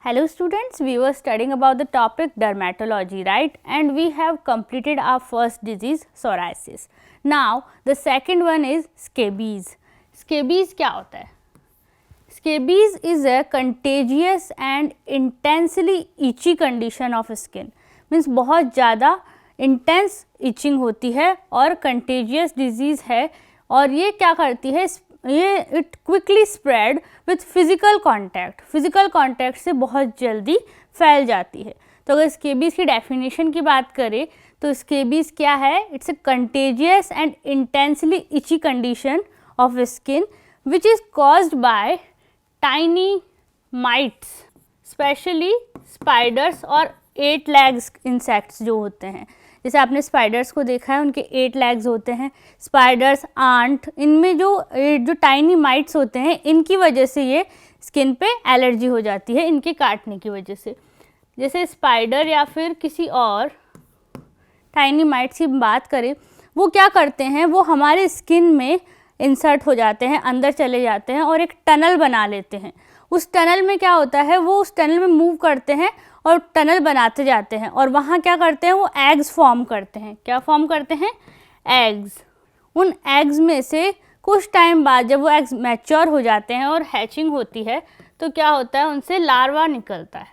Hello students, we were studying about the topic dermatology, right? And we have completed our first disease, psoriasis. Now the second one is scabies. Scabies क्या होता है? Scabies is a contagious and intensely itchy condition of skin. Means बहुत ज़्यादा intense itching होती है और contagious disease है और ये क्या करती है, ये it quickly spread with physical contact से बहुत जल्दी फैल जाती है. तो अगर स्केबीज़ की डेफिनेशन की बात करें तो स्केबीज़ क्या है? It's a contagious and intensely itchy condition of skin which is caused by tiny mites, especially spiders और 8 लेग्स इंसेक्ट्स जो होते हैं. जैसे आपने स्पाइडर्स को देखा है, उनके 8 लेग्स होते हैं. स्पाइडर्स, आंट, इनमें जो टाइनी माइट्स होते हैं, इनकी वजह से ये स्किन पे एलर्जी हो जाती है, इनके काटने की वजह से. जैसे स्पाइडर या फिर किसी और टाइनी माइट्स की बात करें, वो क्या करते हैं, वो हमारे स्किन में इंसर्ट हो जाते हैं, अंदर चले जाते हैं और एक टनल बना लेते हैं. उस टनल में क्या होता है, वो उस टनल में मूव करते हैं और टनल बनाते जाते हैं और वहाँ क्या करते हैं, वो एग्स फॉर्म करते हैं. क्या फॉर्म करते हैं? एग्स. उन एग्स में से कुछ टाइम बाद जब वो एग्स मैच्योर हो जाते हैं और हैचिंग होती है तो क्या होता है, उनसे लार्वा निकलता है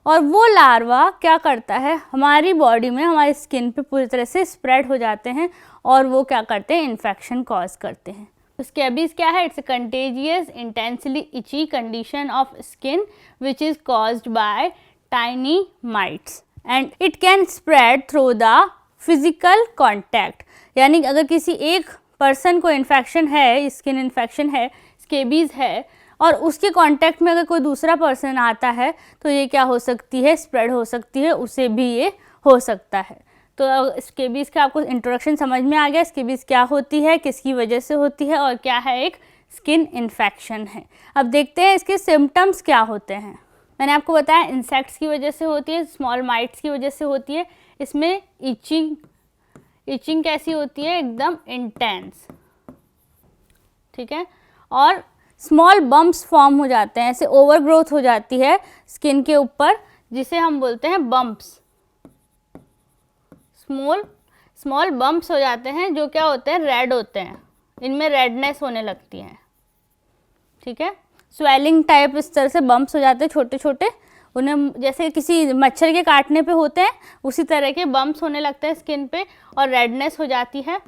और वो लार्वा क्या करता है, हमारी बॉडी में, हमारी स्किन पे पूरी तरह से स्प्रेड हो जाते हैं और वो क्या करते हैं, इन्फेक्शन कॉज करते हैं. तो स्कैबीज क्या है? It's a contagious intensely itchy condition of skin which is caused by tiny mites and it can spread through the physical contact. यानी अगर किसी एक पर्सन को इन्फेक्शन है, स्किन इन्फेक्शन है, स्केबीज़ है और उसके कांटेक्ट में अगर कोई दूसरा पर्सन आता है तो ये क्या हो सकती है, स्प्रेड हो सकती है, उसे भी ये हो सकता है. तो स्केबीज़ का आपको इंट्रोडक्शन समझ में आ गया. स्केबीज़ क्या होती है, किसकी वजह से होती है और क्या है, एक स्किन इन्फेक्शन है. अब देखते हैं इसके सिम्टम्स क्या होते हैं. मैंने आपको बताया इंसेक्ट्स की वजह से होती है, स्मॉल माइट्स की वजह से होती है. इसमें इचिंग कैसी होती है, एकदम इंटेंस, ठीक है. और स्मॉल बम्प्स फॉर्म हो जाते हैं, ऐसे ओवर ग्रोथ हो जाती है स्किन के ऊपर, जिसे हम बोलते हैं बम्प्स. स्मॉल बम्प्स हो जाते हैं जो क्या होते हैं, रेड होते हैं, इनमें रेडनेस होने लगती है, ठीक है. स्वेलिंग टाइप इस तरह से बम्प्स हो जाते हैं छोटे छोटे, उन्हें जैसे किसी मच्छर के काटने पे होते हैं उसी तरह के बम्प्स होने लगते हैं स्किन पे और रेडनेस हो जाती है.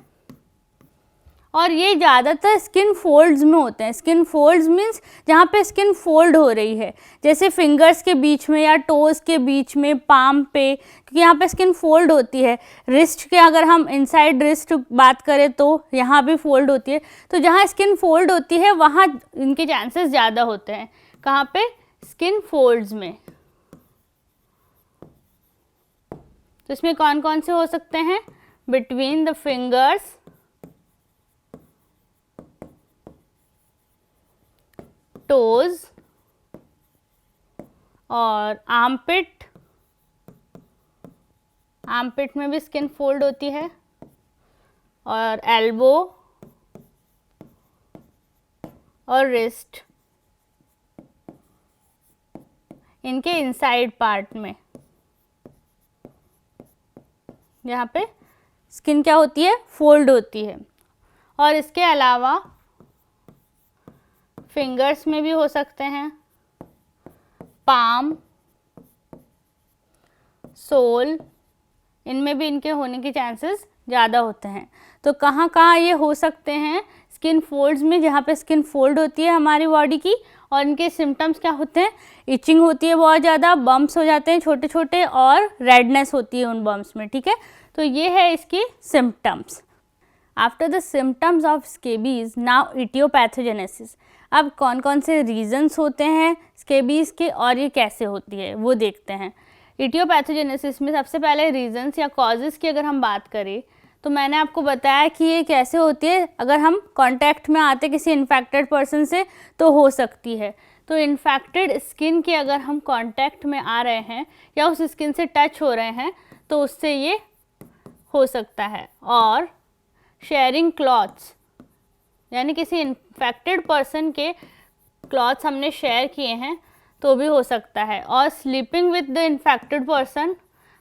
और ये ज़्यादातर स्किन फोल्ड्स में होते हैं. स्किन फोल्ड्स मीन्स जहाँ पे स्किन फोल्ड हो रही है, जैसे फिंगर्स के बीच में या टोज़ के बीच में, पाम पे, क्योंकि यहाँ पे स्किन फोल्ड होती है. रिस्ट के अगर हम इनसाइड रिस्ट बात करें तो यहाँ भी फोल्ड होती है. तो जहाँ स्किन फोल्ड होती है वहाँ इनके चांसेस ज़्यादा होते हैं. कहाँ पे? स्किन फोल्ड्स में. तो इसमें कौन कौन से हो सकते हैं? बिटवीन द फिंगर्स, टोज और आर्मपिट में भी स्किन फोल्ड होती है, और एल्बो और रिस्ट, इनके इनसाइड पार्ट में यहाँ पे स्किन क्या होती है, फोल्ड होती है. और इसके अलावा फिंगर्स में भी हो सकते हैं, पाम, सोल, इनमें भी इनके होने के चांसेस ज़्यादा होते हैं. तो कहाँ कहाँ ये हो सकते हैं? स्किन फोल्ड्स में, जहाँ पे स्किन फोल्ड होती है हमारी बॉडी की. और इनके सिम्टम्स क्या होते हैं? इचिंग होती है बहुत ज़्यादा, बम्प्स हो जाते हैं छोटे छोटे और रेडनेस होती है उन बम्प्स में, ठीक है. तो ये है इसकी symptoms. After the symptoms of scabies, now aetiopathogenesis. अब कौन कौन से रीजंस होते हैं स्केबीज़ के और ये कैसे होती है वो देखते हैं. इटियोपैथोजेनेसिस में सबसे पहले रीजंस या कॉजेज़ की अगर हम बात करें तो मैंने आपको बताया कि ये कैसे होती है. अगर हम कांटेक्ट में आते किसी इन्फेक्टेड पर्सन से तो हो सकती है. तो इन्फेक्टेड स्किन के अगर हम कांटेक्ट में आ रहे हैं या उस स्किन से टच हो रहे हैं तो उससे ये हो सकता है. और शेयरिंग क्लॉथ्स, यानी किसी इन्फेक्टेड पर्सन के क्लॉथ्स हमने शेयर किए हैं तो भी हो सकता है। और sleeping with the infected person,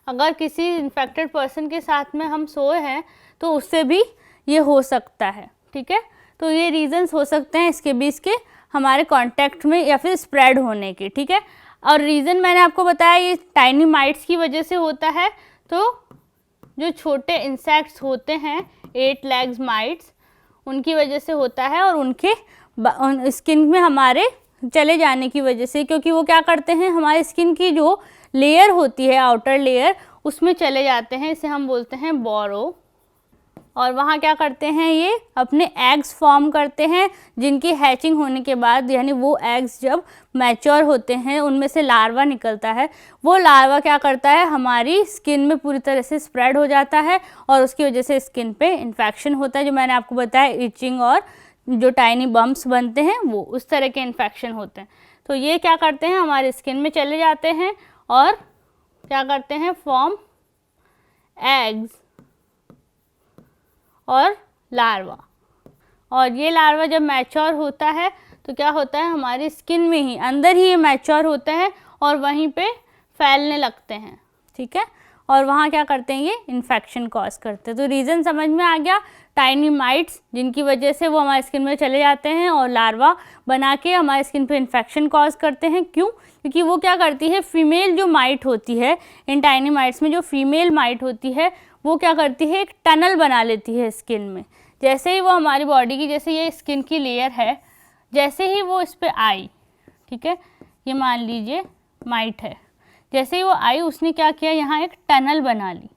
अगर किसी इन्फेक्टेड पर्सन के साथ में हम सोए हैं तो उससे भी ये हो सकता है, ठीक है। तो ये रीजंस हो सकते हैं स्केबीज के हमारे कांटेक्ट में या फिर स्प्रेड होने के, ठीक है। और रीज़न मैंने आपको बताया ये टाइनी माइट्स की वजह से होता है। तो जो छोटे इंसेक्ट्स होते हैं 8 लेग्स माइट्स, उनकी वजह से होता है और उनके स्किन में हमारे चले जाने की वजह से, क्योंकि वो क्या करते हैं हमारे स्किन की जो लेयर होती है आउटर लेयर उसमें चले जाते हैं, इसे हम बोलते हैं बोरो। और वहाँ क्या करते हैं ये अपने एग्स फॉर्म करते हैं, जिनकी हैचिंग होने के बाद यानी वो एग्स जब मैच्योर होते हैं उनमें से लार्वा निकलता है। वो लार्वा क्या करता है हमारी स्किन में पूरी तरह से स्प्रेड हो जाता है और उसकी वजह से स्किन पे इन्फेक्शन होता है, जो मैंने आपको बताया इचिंग और जो टाइनी बम्प्स बनते हैं वो उस तरह के इन्फेक्शन होते हैं। तो ये क्या करते हैं हमारे स्किन में चले जाते हैं और क्या करते हैं फॉर्म एग्स और लार्वा। और ये लार्वा जब मैच्योर होता है तो क्या होता है हमारी स्किन में ही अंदर ही ये मैच्योर होते हैं और वहीं पे फैलने लगते हैं, ठीक है। और वहाँ क्या करते हैं ये इन्फेक्शन कॉज करते हैं। तो रीज़न समझ में आ गया, टाइनी माइट्स जिनकी वजह से वो हमारे स्किन में चले जाते हैं और लार्वा बना के हमारे स्किन पे इन्फेक्शन कॉज करते हैं। क्यों? क्योंकि वो क्या करती है फीमेल जो माइट होती है इन टाइनी माइट्स में, जो फीमेल माइट होती है वो क्या करती है एक टनल बना लेती है स्किन में। जैसे ही वो हमारी बॉडी की जैसे ये स्किन की लेयर है, जैसे ही वो इस पर आई, ठीक है, ये मान लीजिए माइट है, जैसे ही वो आई उसने क्या किया यहाँ एक टनल बना ली।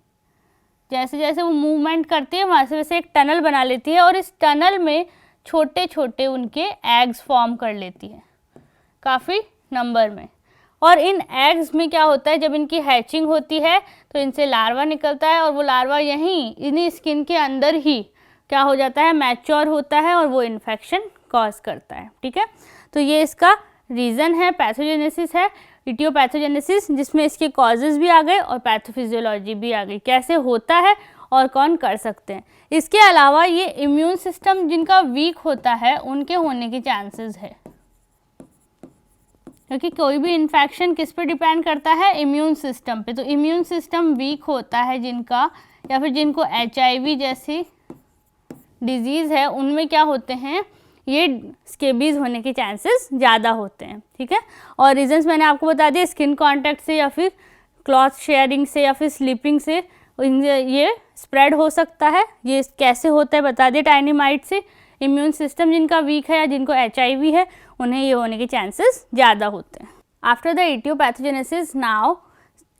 जैसे जैसे वो मूवमेंट करती है वहाँ से वैसे एक टनल बना लेती है और इस टनल में छोटे छोटे उनके एग्स फॉर्म कर लेती है काफ़ी नंबर में। और इन एग्स में क्या होता है जब इनकी हैचिंग होती है तो इनसे लार्वा निकलता है और वो लार्वा यहीं इन्हीं स्किन के अंदर ही क्या हो जाता है मैच्योर होता है और वो इन्फेक्शन कॉज करता है, ठीक है। तो ये इसका रीज़न है, पैथोजेनेसिस है, इटियोपैथोजेनेसिस, जिसमें इसके कॉजेज़ भी आ गए और पैथोफिजियोलॉजी भी आ गई, कैसे होता है और कौन कर सकते हैं। इसके अलावा ये इम्यून सिस्टम जिनका वीक होता है उनके होने के चांसेस है, क्योंकि कोई भी इन्फेक्शन किस पे डिपेंड करता है इम्यून सिस्टम पे। तो इम्यून सिस्टम वीक होता है जिनका, या फिर जिनको HIV जैसी डिजीज़ है उनमें क्या होते हैं ये स्केबीज होने के चांसेस ज़्यादा होते हैं, ठीक है। और रीजंस मैंने आपको बता दिया, स्किन कांटेक्ट से या फिर क्लॉथ शेयरिंग से या फिर स्लीपिंग से ये स्प्रेड हो सकता है। ये कैसे होता है बता दिया, tiny might say. Immune system जिनका वीक है या जिनको HIV है उन्हें ये होने के चांसेस ज़्यादा होते हैं। After the aetiopathogenesis now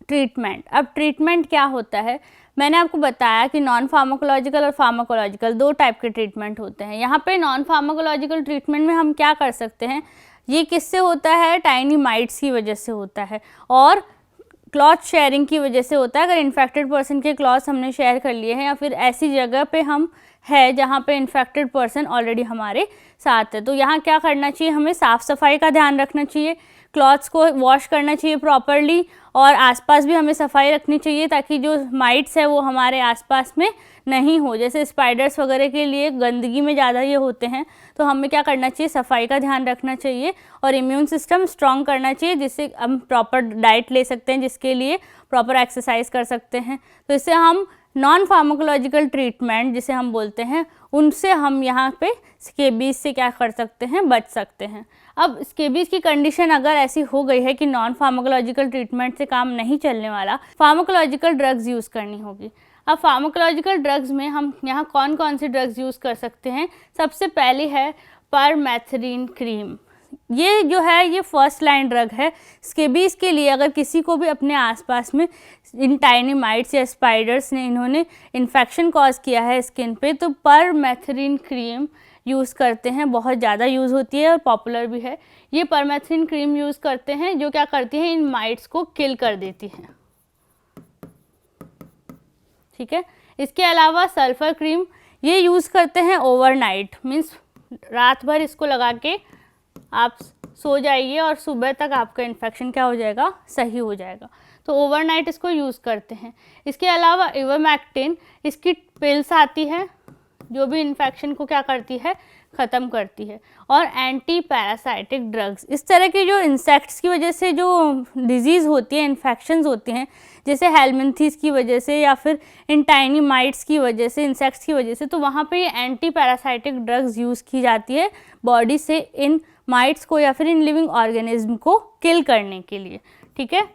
treatment. अब ट्रीटमेंट क्या होता है, मैंने आपको बताया कि नॉन फार्माकोलॉजिकल और फार्माकोलॉजिकल 2 टाइप के ट्रीटमेंट होते हैं। यहाँ पे नॉन फार्माकोलॉजिकल ट्रीटमेंट में हम क्या कर सकते हैं, ये किससे होता है टाइनी माइट्स की वजह से होता है और क्लॉथ शेयरिंग की वजह से होता है। अगर इन्फेक्टेड पर्सन के क्लॉथ्स हमने शेयर कर लिए हैं या फिर ऐसी जगह पे हम है जहाँ पे इन्फेक्टेड पर्सन ऑलरेडी हमारे साथ है, तो यहाँ क्या करना चाहिए, हमें साफ़ सफाई का ध्यान रखना चाहिए, क्लॉथ्स को वॉश करना चाहिए प्रॉपरली और आसपास भी हमें सफाई रखनी चाहिए ताकि जो माइट्स है वो हमारे आसपास में नहीं हो। जैसे स्पाइडर्स वगैरह के लिए गंदगी में ज़्यादा ये होते हैं, तो हमें क्या करना चाहिए, सफाई का ध्यान रखना चाहिए और इम्यून सिस्टम स्ट्रॉन्ग करना चाहिए, जिससे हम प्रॉपर डाइट ले सकते हैं, जिसके लिए प्रॉपर एक्सरसाइज कर सकते हैं। तो इससे हम नॉन फार्माकोलॉजिकल ट्रीटमेंट जिसे हम बोलते हैं उनसे हम यहाँ पे स्केबीज से क्या कर सकते हैं, बच सकते हैं। अब स्केबीज की कंडीशन अगर ऐसी हो गई है कि नॉन फार्माकोलॉजिकल ट्रीटमेंट से काम नहीं चलने वाला, फार्माकोलॉजिकल ड्रग्स यूज़ करनी होगी। अब फार्माकोलॉजिकल ड्रग्स में हम यहाँ कौन कौन सी ड्रग्स यूज़ कर सकते हैं, सबसे पहली है परमेथरिन क्रीम। ये जो है ये फर्स्ट लाइन ड्रग है स्केबीज के लिए। अगर किसी को भी अपने आसपास में इन टाइनी माइट्स या स्पाइडर्स ने इन्होंने इन्फेक्शन कॉज किया है स्किन पे, तो परमेथरिन क्रीम यूज़ करते हैं, बहुत ज़्यादा यूज़ होती है और पॉपुलर भी है। ये परमेथरिन क्रीम यूज़ करते हैं जो क्या करती है, इन माइट्स को किल कर देती हैं, ठीक है। इसके अलावा सल्फर क्रीम ये यूज़ करते हैं ओवरनाइट, मीन्स रात भर इसको लगा के आप सो जाइए और सुबह तक आपका इन्फेक्शन क्या हो जाएगा, सही हो जाएगा। तो ओवरनाइट इसको यूज़ करते हैं। इसके अलावा इवर्मेक्टिन, इसकी पिल्स आती है, जो भी इन्फेक्शन को क्या करती है, ख़त्म करती है। और एंटी पैरासाइटिक ड्रग्स, इस तरह के जो इंसेक्ट्स की वजह से जो डिजीज़ होती है, इन्फेक्शंस होती हैं, जैसे हेलमिंथीस की वजह से या फिर इन टाइनी माइट्स की वजह से, इंसेक्ट्स की वजह से, तो वहाँ पे ये एंटी पैरासाइटिक ड्रग्स यूज़ की जाती है बॉडी से इन माइट्स को या फिर इन लिविंग ऑर्गेनिज्म को किल करने के लिए। ठीक है,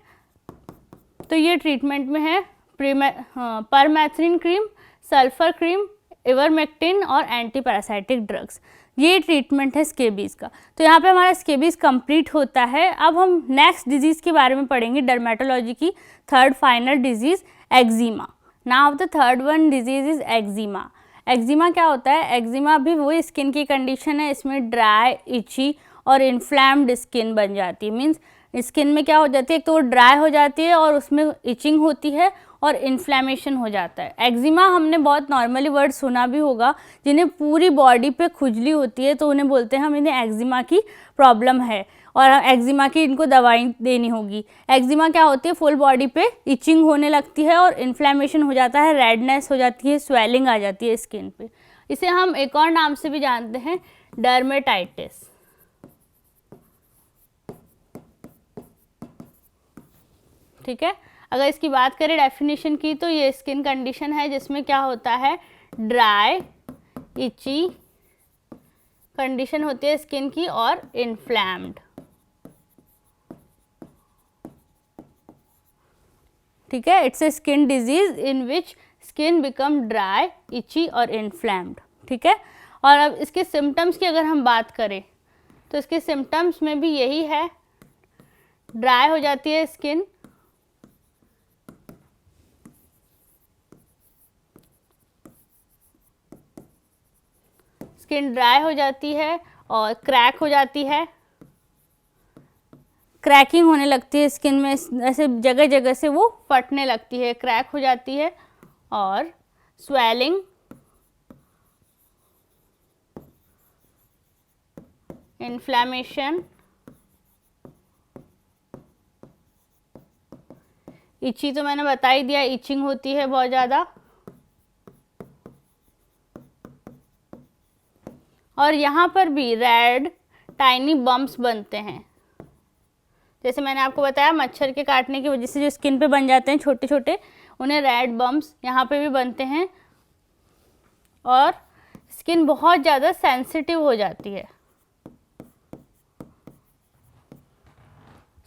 तो ये ट्रीटमेंट में है permethrin cream, sulphur cream, ivermectin और एंटी पैरासाइटिक ड्रग्स। ये ट्रीटमेंट है स्केबीज़ का। तो यहाँ पे हमारा स्केबीज़ कंप्लीट होता है। अब हम नेक्स्ट डिजीज़ के बारे में पढ़ेंगे, डर्मेटोलॉजी की third final disease eczema. Now the third one disease is eczema. Eczema क्या होता है? एक्जिमा भी वही स्किन की कंडीशन है, इसमें ड्राई, इची और इन्फ्लैम्ड स्किन बन जाती है। मीन्स स्किन में क्या हो जाती है, एक तो वो ड्राई हो जाती है और उसमें इचिंग होती है और इन्फ्लेमेशन हो जाता है। एक्जिमा हमने बहुत नॉर्मली वर्ड सुना भी होगा, जिन्हें पूरी बॉडी पे खुजली होती है तो उन्हें बोलते हैं हम इन्हें एक्जिमा की प्रॉब्लम है और एक्जिमा की इनको दवाई देनी होगी। एक्जिमा क्या होती है, फुल बॉडी पे इचिंग होने लगती है और इन्फ्लेमेशन हो जाता है, रेडनेस हो जाती है, स्वेलिंग आ जाती है स्किन पे। इसे हम एक और नाम से भी जानते हैं, डर्मेटाइटिस। ठीक है, अगर इसकी बात करें डेफिनेशन की, तो ये स्किन कंडीशन है जिसमें क्या होता है, ड्राई, इची कंडीशन होती है स्किन की और इन्फ्लैम्ड। ठीक है, it's a skin disease in which skin become dry, itchy और इन्फ्लैम्ड। ठीक है, और अब इसके सिम्टम्स की अगर हम बात करें तो इसके सिम्टम्स में भी यही है, ड्राई हो जाती है स्किन, स्किन ड्राई हो जाती है और क्रैक हो जाती है, क्रैकिंग होने लगती है स्किन में, ऐसे जगह जगह से वो फटने लगती है, क्रैक हो जाती है, और स्वेलिंग, इन्फ्लेमेशन, इची तो मैंने बता ही दिया, इचिंग होती है बहुत ज़्यादा, और यहाँ पर भी रेड टाइनी बम्प्स बनते हैं। जैसे मैंने आपको बताया, मच्छर के काटने की वजह से जो स्किन पे बन जाते हैं छोटे छोटे, उन्हें रेड बम्प्स यहाँ पे भी बनते हैं, और स्किन बहुत ज़्यादा सेंसिटिव हो जाती है,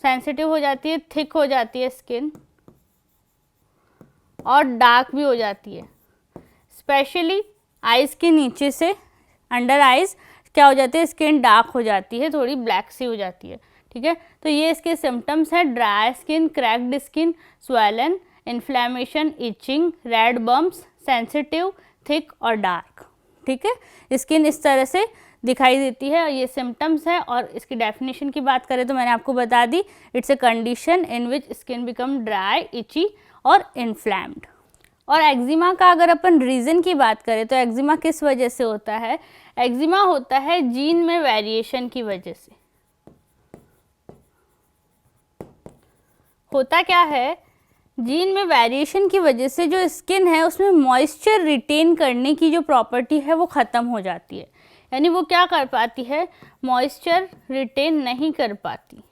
सेंसिटिव हो जाती है, थिक हो जाती है स्किन, और डार्क भी हो जाती है। स्पेशली आइज़ के नीचे से अंडर आइज़ क्या हो जाती है, स्किन डार्क हो जाती है, थोड़ी ब्लैक सी हो जाती है। ठीक है, तो ये इसके सिम्टम्स हैं, dry skin, cracked skin, swollen, inflammation, itching, red bumps, sensitive, thick और डार्क। ठीक है, स्किन इस तरह से दिखाई देती है, ये सिम्टम्स है। और इसकी डेफिनेशन की बात करें तो मैंने आपको बता दी, it's a condition in which skin become dry, itchy और इन्फ्लैम्ड। और एक्जिमा का अगर अपन रीज़न की बात करें तो एक्जिमा किस वजह से होता है? एक्जिमा होता है जीन में वेरिएशन की वजह से। होता क्या है, जीन में वेरिएशन की वजह से जो स्किन है उसमें मॉइस्चर रिटेन करने की जो प्रॉपर्टी है वो ख़त्म हो जाती है। यानी वो क्या कर पाती है, मॉइस्चर रिटेन नहीं कर पाती,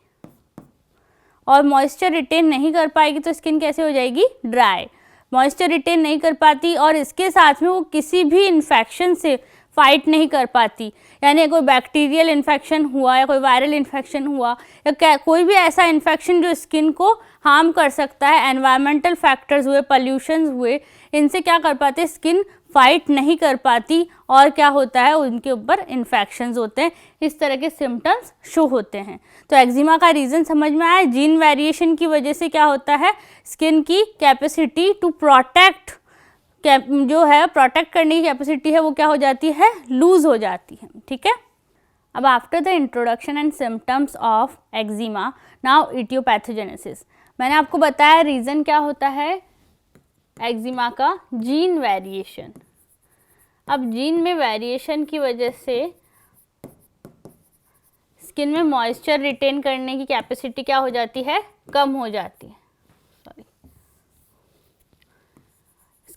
और मॉइस्चर रिटेन नहीं कर पाएगी तो स्किन कैसे हो जाएगी, ड्राई। मॉइस्चर रिटेन नहीं कर पाती और इसके साथ में वो किसी भी इन्फेक्शन से फाइट नहीं कर पाती। यानी कोई बैक्टीरियल इन्फेक्शन हुआ या कोई वायरल इन्फेक्शन हुआ या कोई भी ऐसा इन्फेक्शन जो स्किन को हार्म कर सकता है, एनवायरमेंटल फैक्टर्स हुए, पॉल्यूशंस हुए, इनसे क्या कर पाते, स्किन फाइट नहीं कर पाती और क्या होता है, उनके ऊपर इन्फेक्शंस होते हैं। इस तरह के सिम्टम्स शो होते हैं। तो एक्जिमा का रीज़न समझ में आया, जीन वेरिएशन की वजह से क्या होता है, स्किन की कैपेसिटी टू प्रोटेक्ट जो है, प्रोटेक्ट करने की कैपेसिटी है वो क्या हो जाती है, लूज हो जाती है। ठीक है, अब after the introduction and symptoms of eczema, now aetiopathogenesis. मैंने आपको बताया रीज़न क्या होता है एक्जिमा का, जीन वेरिएशन। अब जीन में वेरिएशन की वजह से स्किन में मॉइस्चर रिटेन करने की कैपेसिटी क्या हो जाती है, कम हो जाती है।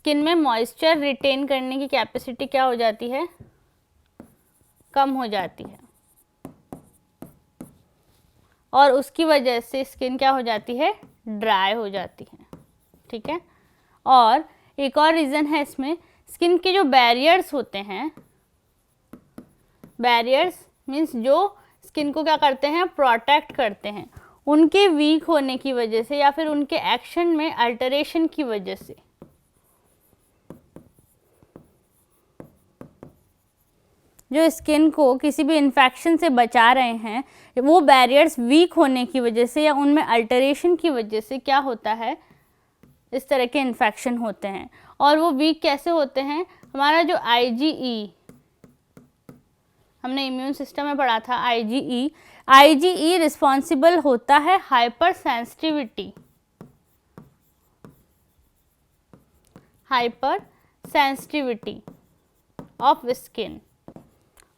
स्किन में मॉइस्चर रिटेन करने की कैपेसिटी क्या हो जाती है, कम हो जाती है, और उसकी वजह से स्किन क्या हो जाती है, ड्राई हो जाती है, ठीक है। और एक और रीज़न है इसमें, स्किन के जो बैरियर्स होते हैं, बैरियर्स मीन्स जो स्किन को क्या करते हैं, प्रोटेक्ट करते हैं, उनके वीक होने की वजह से या फिर उनके एक्शन में अल्टरेशन की वजह से जो स्किन को किसी भी इन्फेक्शन से बचा रहे हैं, वो बैरियर्स वीक होने की वजह से या उनमें अल्टरेशन की वजह से क्या होता है, इस तरह के इन्फेक्शन होते हैं। और वो वीक कैसे होते हैं, हमारा जो IgE, हमने इम्यून सिस्टम में पढ़ा था IgE रिस्पॉन्सिबल होता है हाइपर सेंसिटिविटी ऑफ स्किन।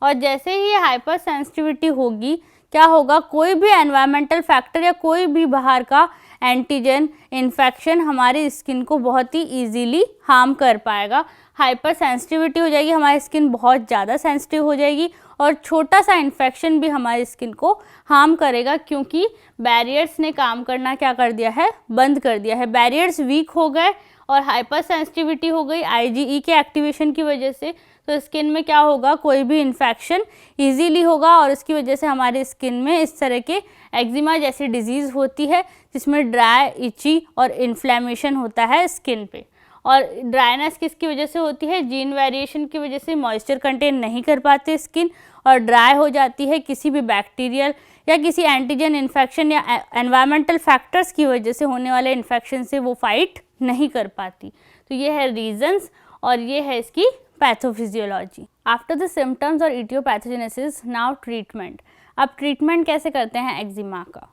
और जैसे ही ये हाइपर सेंसिटिविटी होगी, क्या होगा, कोई भी एनवायरमेंटल फैक्टर या कोई भी बाहर का एंटीजन इन्फेक्शन हमारी स्किन को बहुत ही इजीली हार्म कर पाएगा। हाइपर सेंसिटिविटी हो जाएगी, हमारी स्किन बहुत ज़्यादा सेंसिटिव हो जाएगी और छोटा सा इन्फेक्शन भी हमारी स्किन को हार्म करेगा, क्योंकि बैरियर्स ने काम करना क्या कर दिया है, बंद कर दिया है। बैरियर्स वीक हो गए और हाइपर सेंसिटिविटी हो गई IgE के एक्टिवेशन की वजह से, तो स्किन में क्या होगा, कोई भी इन्फेक्शन इजीली होगा और इसकी वजह से हमारी स्किन में इस तरह के एक्जिमा जैसी डिजीज़ होती है, जिसमें ड्राई, इची और इन्फ्लेमेशन होता है स्किन पे। और ड्राइनेस किसकी वजह से होती है, जीन वेरिएशन की वजह से मॉइस्चर कंटेन नहीं कर पाते स्किन और ड्राई हो जाती है, किसी भी बैक्टीरियल या किसी एंटीजन इन्फेक्शन या एनवायरमेंटल फैक्टर्स की वजह से होने वाले इन्फेक्शन से वो फाइट नहीं कर पाती। तो ये है रीजंस और ये है इसकी पैथोफिजियोलॉजी। आफ्टर द सिम्टम्स और इटियोपैथोजेनेसिस, नाउ ट्रीटमेंट। अब ट्रीटमेंट कैसे करते हैं एक्जिमा का।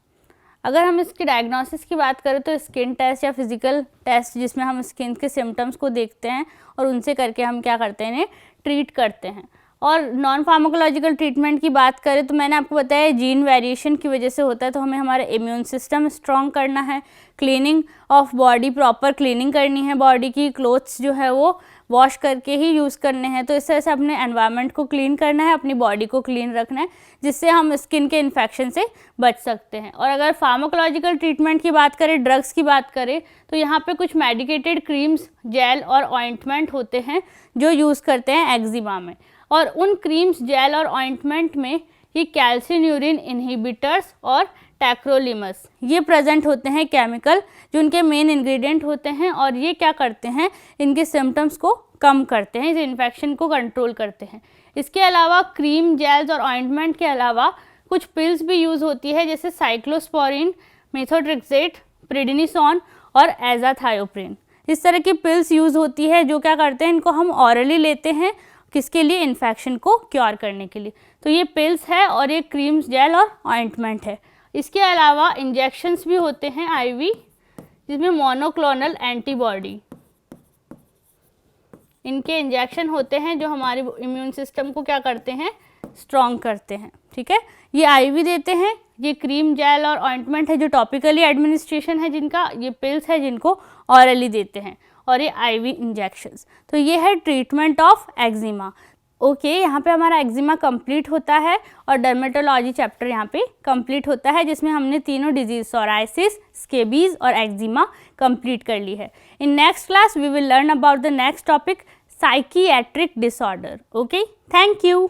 अगर हम इसकी डायग्नोसिस की बात करें तो स्किन टेस्ट या फिजिकल टेस्ट, जिसमें हम स्किन के सिम्टम्स को देखते हैं और उनसे करके हम क्या करते हैं, इन्हें ट्रीट करते हैं। और नॉन फार्माकोलॉजिकल ट्रीटमेंट की बात करें तो मैंने आपको बताया जीन वेरिएशन की वजह से होता है, तो हमें हमारा इम्यून सिस्टम स्ट्रॉन्ग करना है, cleaning of body, proper cleaning करनी है बॉडी की, क्लोथ्स जो है वो वॉश करके ही यूज़ करने हैं। तो इस तरह से अपने एनवायरनमेंट को क्लीन करना है, अपनी बॉडी को क्लीन रखना है, जिससे हम स्किन के इन्फेक्शन से बच सकते हैं। और अगर फार्माकोलॉजिकल ट्रीटमेंट की बात करें, ड्रग्स की बात करें, तो यहाँ पे कुछ मेडिकेटेड क्रीम्स, जेल और ऑइंटमेंट होते हैं जो यूज़ करते हैं एक्जिमा में। और उन क्रीम्स, जेल और ऑइंटमेंट में ये कैल्सिन्यूरिन इनहिबिटर्स और टैक्रोलिमस ये प्रेजेंट होते हैं केमिकल, जो उनके मेन इंग्रेडिएंट होते हैं। और ये क्या करते हैं, इनके सिम्टम्स को कम करते हैं, इस इन्फेक्शन को कंट्रोल करते हैं। इसके अलावा क्रीम, जेल्स और ऑइंटमेंट के अलावा कुछ पिल्स भी यूज़ होती है, जैसे साइक्लोस्पोरिन, मेथोट्रेक्सेट, प्रेडिनिसोन और एजाथायोप्रिन। इस तरह की पिल्स यूज़ होती है, जो क्या करते हैं, इनको हम ऑरली लेते हैं, किसके लिए, इन्फेक्शन को क्योर करने के लिए। तो ये पिल्स है और ये क्रीम्स, जेल और ऑइंटमेंट है। इसके अलावा इंजेक्शंस भी होते हैं IV, जिसमें मोनोक्लोनल एंटीबॉडी, इनके इंजेक्शन होते हैं जो हमारे इम्यून सिस्टम को क्या करते हैं, स्ट्रॉन्ग करते हैं। ठीक है, ये IV देते हैं, ये क्रीम, जेल और ऑइंटमेंट है जो टॉपिकली एडमिनिस्ट्रेशन है जिनका, ये पिल्स है जिनको ऑरली देते हैं, और ये IV इंजेक्शंस। तो ये है ट्रीटमेंट ऑफ एक्जिमा। ओके, यहाँ पे हमारा एक्जिमा कंप्लीट होता है और डर्मेटोलॉजी चैप्टर यहाँ पे कंप्लीट होता है, जिसमें हमने तीनों डिजीज, सोराइसिस, स्केबीज और एक्जिमा कंप्लीट कर ली है। In next class we will learn about the next topic, psychiatric disorder. Okay, thank you.